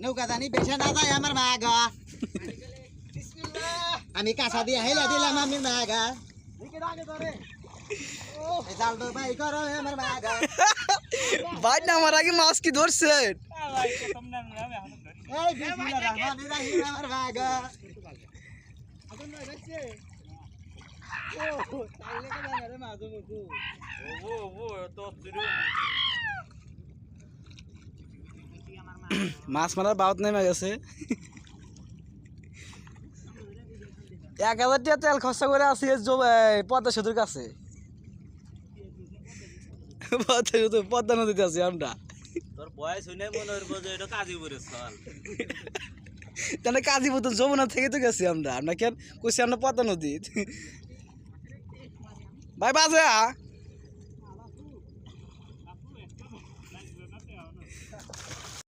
নৌকা জানি বেছে না যায় আমার মাগা আমি কাঁচা দিয়ে হেলে দিলাম আমি মাগা জাল তো ভাই করো আমার মাগা ভাই না আমার আগে মাছ কি ধরছে এই বিসমিল্লাহির রহমানির রহিম আমার মাগা মাছ মারার বাউত নেমে গেছে 1000 টাকা তেল খরচা করে আসি পদ্মা সেতুর কাছে পদ্মা নদীতে আছি আমরা তোর বয়স হইলে মনে হইব যে এটা কাজীপুরের চল তাহলে কাজীপুর তো যমুনা থেকে তো গেছি আমরা কেন কইছি আমরা পদ্মা নদী ভাই বাজে